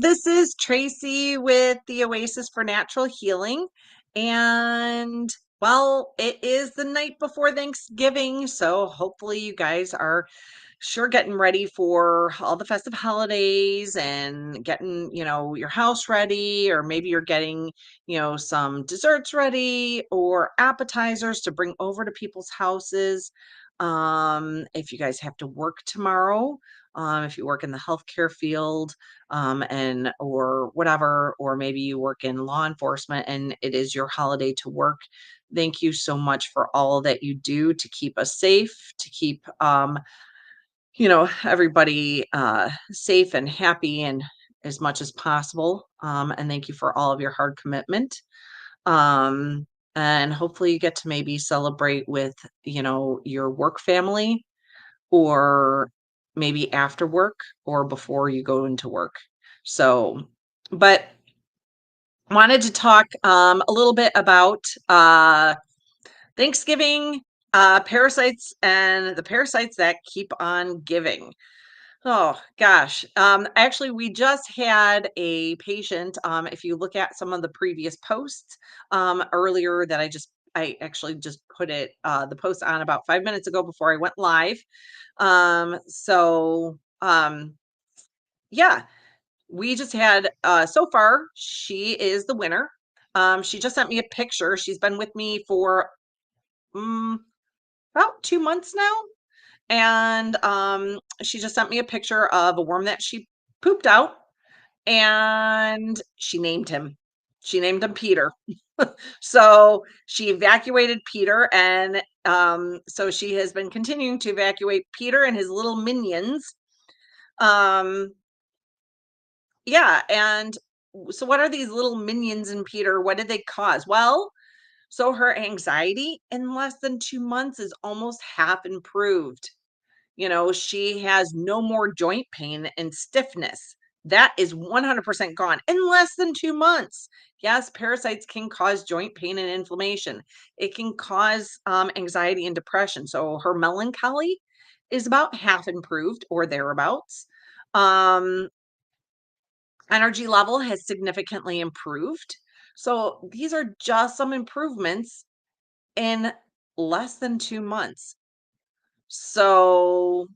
This is Tracy with the Oasis for Natural Healing. And well, it is the night before Thanksgiving. So hopefully you guys are sure getting ready for all the festive holidays and getting, your house ready, or maybe you're getting, some desserts ready or appetizers to bring over to people's houses. If you guys have to work tomorrow, if you work in the healthcare field, and or whatever, or maybe you work in law enforcement and it is your holiday to work. Thank you so much for all that you do to keep us safe, to keep everybody safe and happy and as much as possible. And thank you for all of your hard commitment. Um, and hopefully you get to maybe celebrate with, your work family, or maybe after work or before you go into work. So, but wanted to talk a little bit about Thanksgiving, parasites, and the parasites that keep on giving. Oh gosh. Actually, we just had a patient. If you look at some of the previous posts earlier that I actually just put the post on about 5 minutes ago before I went live. So yeah, we just had so far, she is the winner. She just sent me a picture. She's been with me for about 2 months now. And she just sent me a picture of a worm that she pooped out, and she named him. She named him Peter. So she evacuated Peter, and so she has been continuing to evacuate Peter and his little minions. Um, yeah, and so what are these little minions in Peter? What did they cause? Well, so her anxiety in less than 2 months is almost half improved. She has no more joint pain and stiffness. That is 100% gone in less than 2 months. Yes, parasites can cause joint pain and inflammation. It can cause anxiety and depression. So her melancholy is about half improved or thereabouts. Um, Energy level has significantly improved. So these are just some improvements in less than 2 months. So,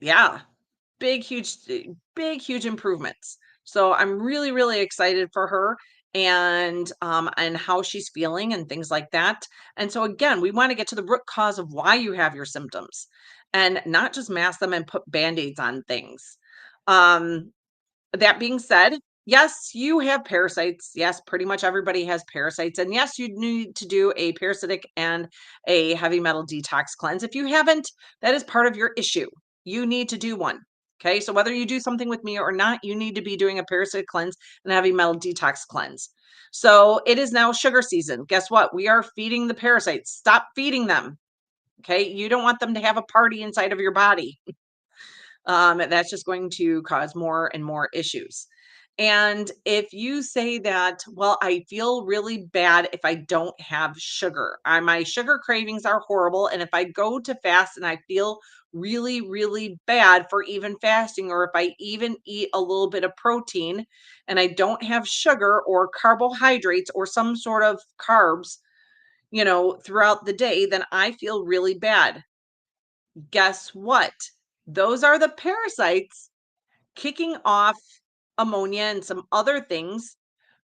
yeah, big, huge improvements. So I'm really, really excited for her, and how she's feeling and things like that. And so again, we want to get to the root cause of why you have your symptoms and not just mask them and put band-aids on things. Um, that being said, yes, you have parasites. Yes, pretty much everybody has parasites. And yes, you need to do a parasitic and a heavy metal detox cleanse. If you haven't, that is part of your issue. You need to do one. Okay. So whether you do something with me or not, you need to be doing a parasitic cleanse and a heavy metal detox cleanse. So it is now sugar season. Guess what? We are feeding the parasites. Stop feeding them. Okay. You don't want them to have a party inside of your body. That's just going to cause more and more issues. And if you say that, well, I feel really bad if I don't have sugar. My sugar cravings are horrible. And if I go to fast and I feel really, really bad for even fasting, or if I even eat a little bit of protein and I don't have sugar or carbohydrates or some sort of carbs, throughout the day, then I feel really bad. Guess what? Those are the parasites kicking off ammonia and some other things,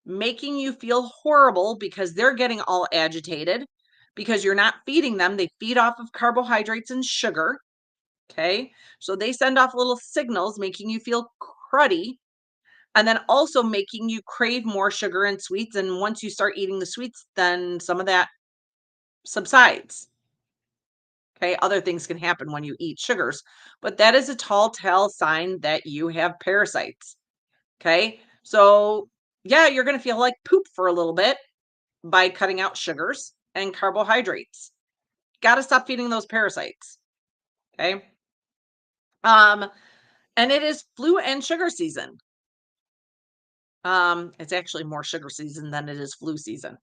making you feel horrible because they're getting all agitated because you're not feeding them. They feed off of carbohydrates and sugar. Okay. So they send off little signals making you feel cruddy, and then also making you crave more sugar and sweets. And once you start eating the sweets, then some of that subsides. Okay, other things can happen when you eat sugars, but that is a tall tale sign that you have parasites. Okay, so yeah, you're going to feel like poop for a little bit by cutting out sugars and carbohydrates. Got to stop feeding those parasites. Okay, um, and it is flu and sugar season. It's actually more sugar season than it is flu season,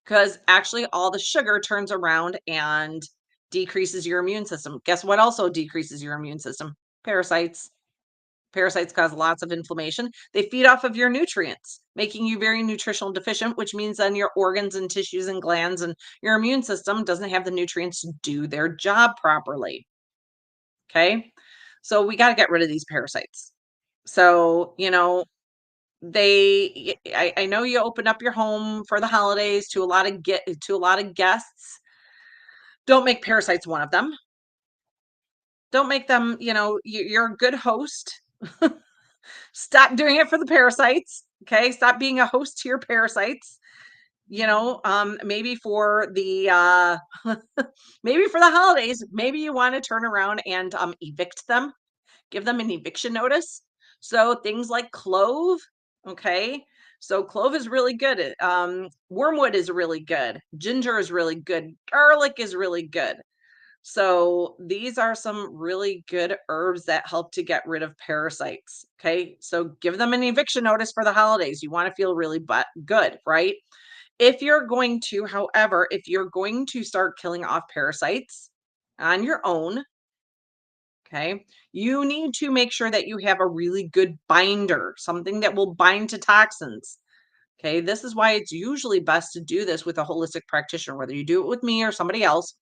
because actually all the sugar turns around and decreases your immune system. Guess what also decreases your immune system? Parasites. Parasites cause lots of inflammation. They feed off of your nutrients, making you very nutritional deficient, which means then your organs and tissues and glands and your immune system doesn't have the nutrients to do their job properly. Okay. So we got to get rid of these parasites. So, I know you open up your home for the holidays to a lot of guests. Don't make parasites one of them. Don't make them, you're a good host. Stop doing it for the parasites. Okay. Stop being a host to your parasites. Maybe for the maybe for the holidays, maybe you want to turn around and evict them, give them an eviction notice. So things like clove, okay? So clove is really good. Wormwood is really good. Ginger is really good. Garlic is really good. So these are some really good herbs that help to get rid of parasites. Okay. So give them an eviction notice for the holidays. You want to feel really good, right? If you're going to, however, if you're going to start killing off parasites on your own, okay, you need to make sure that you have a really good binder, something that will bind to toxins. Okay, this is why it's usually best to do this with a holistic practitioner, whether you do it with me or somebody else.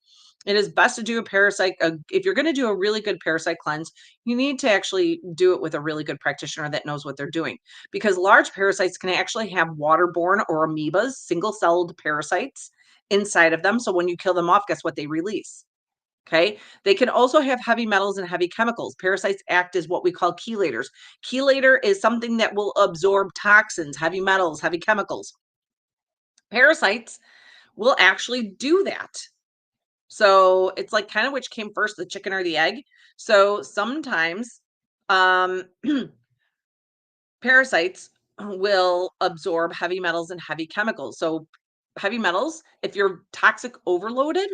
It is best to do a parasite. If you're going to do a really good parasite cleanse, you need to actually do it with a really good practitioner that knows what they're doing, because large parasites can actually have waterborne or amoebas, single celled parasites inside of them. So when you kill them off, guess what they release? Okay. They can also have heavy metals and heavy chemicals. Parasites act as what we call chelators. Chelator is something that will absorb toxins, heavy metals, heavy chemicals. Parasites will actually do that. So it's like kind of which came first, the chicken or the egg. So sometimes um, parasites will absorb heavy metals and heavy chemicals. So heavy metals, if you're toxic overloaded,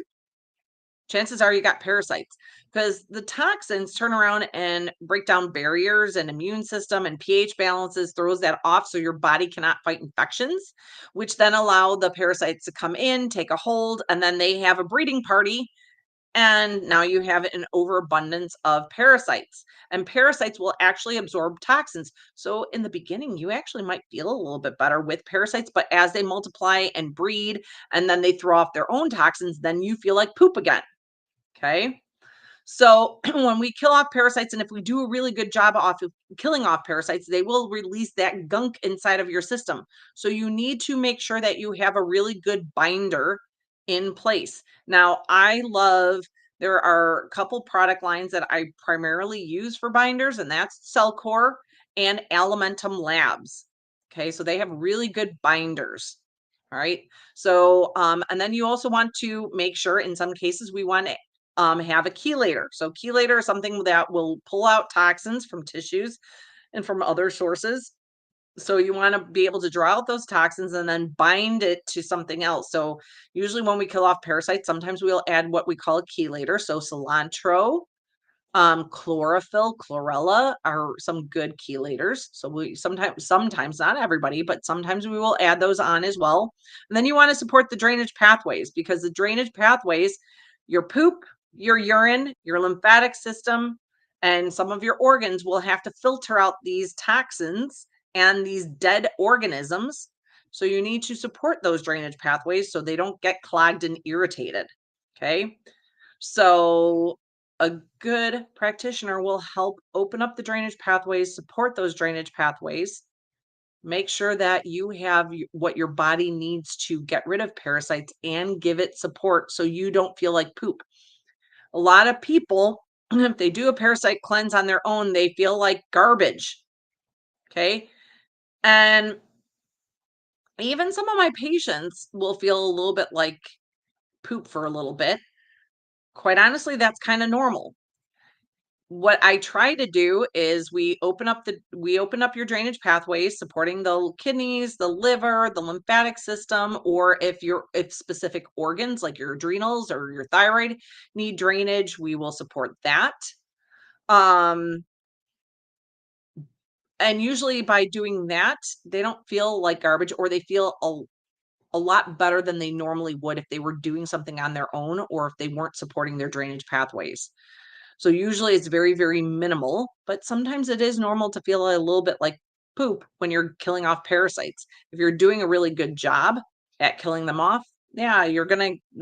chances are you got parasites, because the toxins turn around and break down barriers and immune system and pH balances, throws that off so your body cannot fight infections, which then allow the parasites to come in, take a hold, and then they have a breeding party. And now you have an overabundance of parasites. And parasites will actually absorb toxins. So in the beginning, you actually might feel a little bit better with parasites, but as they multiply and breed, and then they throw off their own toxins, then you feel like poop again. Okay. So when we kill off parasites, and if we do a really good job of killing off parasites, they will release that gunk inside of your system. So you need to make sure that you have a really good binder in place. Now, there are a couple product lines that I primarily use for binders, and that's Cellcore and Alimentum Labs. Okay, so they have really good binders. All right. So, and then you also want to make sure, in some cases, we want to have a chelator. So chelator is something that will pull out toxins from tissues and from other sources. So you want to be able to draw out those toxins and then bind it to something else. So usually when we kill off parasites, sometimes we'll add what we call a chelator. So cilantro, chlorophyll, chlorella are some good chelators. So we sometimes not everybody, but sometimes we will add those on as well. And then you want to support the drainage pathways, because the drainage pathways, your poop, your urine, your lymphatic system, and some of your organs will have to filter out these toxins and these dead organisms. So you need to support those drainage pathways so they don't get clogged and irritated. Okay. So a good practitioner will help open up the drainage pathways, support those drainage pathways, make sure that you have what your body needs to get rid of parasites and give it support so you don't feel like poop. A lot of people, if they do a parasite cleanse on their own, they feel like garbage. Okay. And even some of my patients will feel a little bit like poop for a little bit. Quite honestly, that's kind of normal. What I try to do is we open up your drainage pathways, supporting the kidneys, the liver, the lymphatic system, or if specific organs like your adrenals or your thyroid need drainage, we will support that. Um, and usually by doing that, they don't feel like garbage, or they feel a lot better than they normally would if they were doing something on their own or if they weren't supporting their drainage pathways. So usually it's very, very minimal, but sometimes it is normal to feel a little bit like poop when you're killing off parasites. If you're doing a really good job at killing them off, yeah, you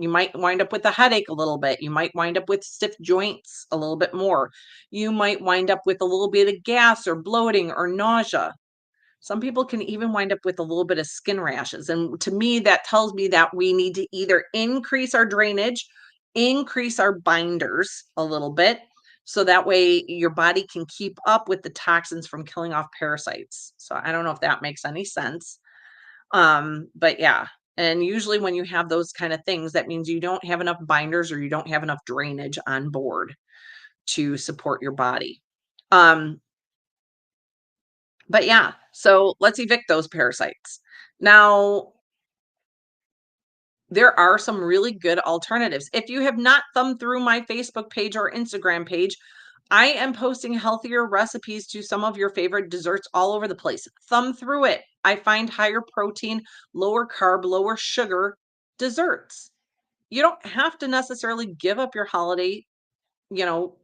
might wind up with a headache a little bit. You might wind up with stiff joints a little bit more. You might wind up with a little bit of gas or bloating or nausea. Some people can even wind up with a little bit of skin rashes. And to me, that tells me that we need to either increase our drainage, increase our binders a little bit, so that way your body can keep up with the toxins from killing off parasites. So I don't know if that makes any sense. But yeah. And usually when you have those kind of things, that means you don't have enough binders or you don't have enough drainage on board to support your body. Um, but yeah, so let's evict those parasites. Now, there are some really good alternatives. If you have not thumbed through my Facebook page or Instagram page, I am posting healthier recipes to some of your favorite desserts all over the place. Thumb through it. I find higher protein, lower carb, lower sugar desserts. You don't have to necessarily give up your holiday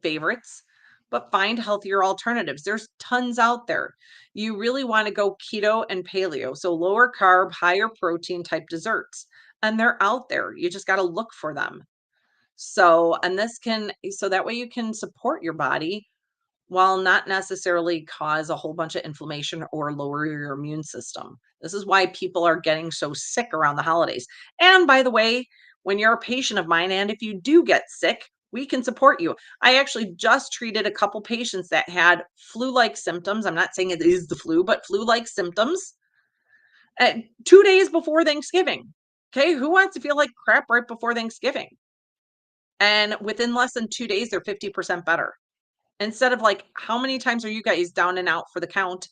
favorites, but find healthier alternatives. There's tons out there. You really want to go keto and paleo, so lower carb, higher protein type desserts. And they're out there. You just got to look for them. So that way you can support your body while not necessarily cause a whole bunch of inflammation or lower your immune system. This is why people are getting so sick around the holidays. And by the way, when you're a patient of mine, and if you do get sick, we can support you. I actually just treated a couple patients that had flu like symptoms. I'm not saying it is the flu, but flu like symptoms 2 days before Thanksgiving. Okay. Who wants to feel like crap right before Thanksgiving? And within less than 2 days, they're 50% better. Instead of like, how many times are you guys down and out for the count,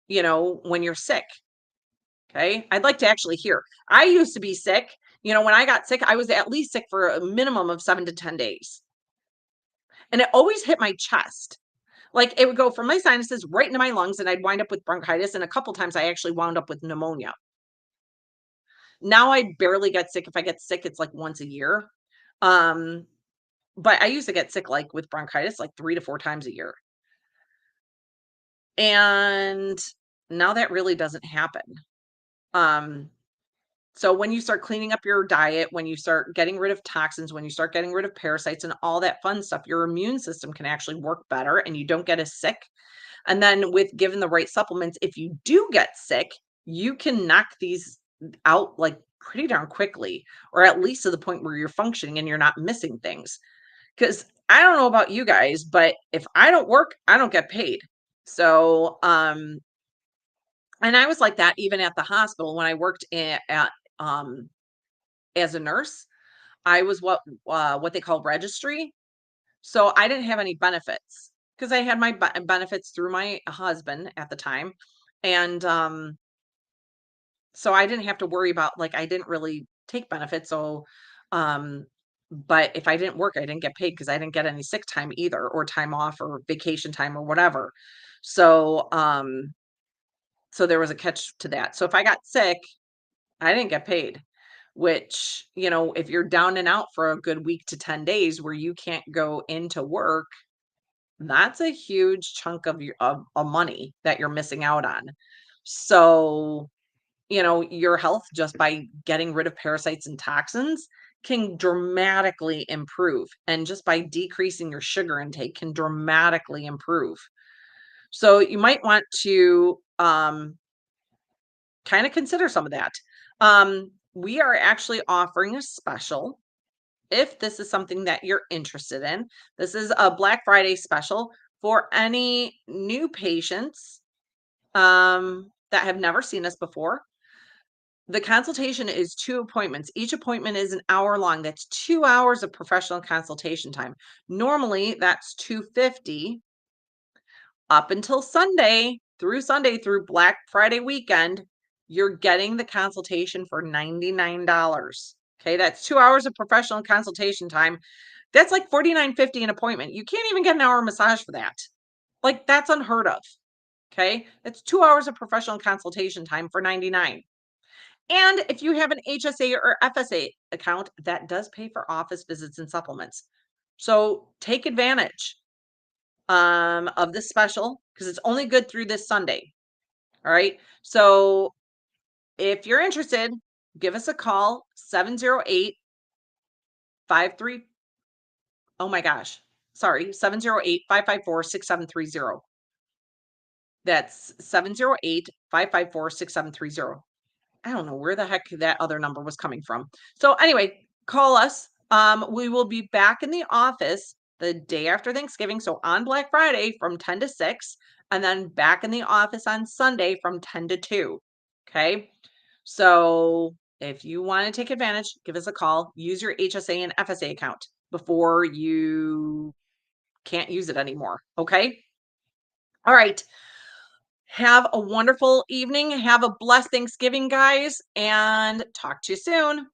when you're sick? Okay. I'd like to actually hear. I used to be sick. When I got sick, I was at least sick for a minimum of 7 to 10 days. And it always hit my chest. Like it would go from my sinuses right into my lungs, and I'd wind up with bronchitis. And a couple times I actually wound up with pneumonia. Now I barely get sick. If I get sick, it's like once a year. Um, but I used to get sick like with bronchitis like 3 to 4 times a year. And now that really doesn't happen. Um, so when you start cleaning up your diet, when you start getting rid of toxins, when you start getting rid of parasites and all that fun stuff, your immune system can actually work better and you don't get as sick. And then with given the right supplements, if you do get sick, you can knock these out like pretty darn quickly, or at least to the point where you're functioning and you're not missing things. Because I don't know about you guys, but if I don't work, I don't get paid. So, and I was like that even at the hospital when I worked um, as a nurse. I was what they call registry. So I didn't have any benefits because I had my benefits through my husband at the time. And so I didn't have to worry about like I didn't really take benefits. So um but if I didn't work, I didn't get paid because I didn't get any sick time either or time off or vacation time or whatever. So so there was a catch to that. So if I got sick, I didn't get paid, which, if you're down and out for a good week to 10 days where you can't go into work, that's a huge chunk of money that you're missing out on. So, your health just by getting rid of parasites and toxins can dramatically improve. And just by decreasing your sugar intake can dramatically improve. So you might want to kind of consider some of that. We are actually offering a special if this is something that you're interested in. This is a Black Friday special for any new patients that have never seen us before. The consultation is 2 appointments. Each appointment is an hour long. That's 2 hours of professional consultation time. Normally, that's 250 up until Sunday through Black Friday weekend, you're getting the consultation for $99. Okay, that's 2 hours of professional consultation time. That's like $49.50 an appointment. You can't even get an hour massage for that. Like that's unheard of. Okay, that's 2 hours of professional consultation time for 99. And if you have an HSA or FSA account, that does pay for office visits and supplements. So take advantage of this special because it's only good through this Sunday. All right. So if you're interested, give us a call 708 53. Oh my gosh. Sorry, 708-554-6730. That's 708-554-6730. I don't know where the heck that other number was coming from. So anyway, call us. We will be back in the office the day after Thanksgiving, so on Black Friday from 10 to 6, and then back in the office on Sunday from 10 to 2. Okay. So if you want to take advantage, give us a call. Use your HSA and FSA account before you can't use it anymore. Okay. All right. Have a wonderful evening. Have a blessed Thanksgiving, guys, and talk to you soon.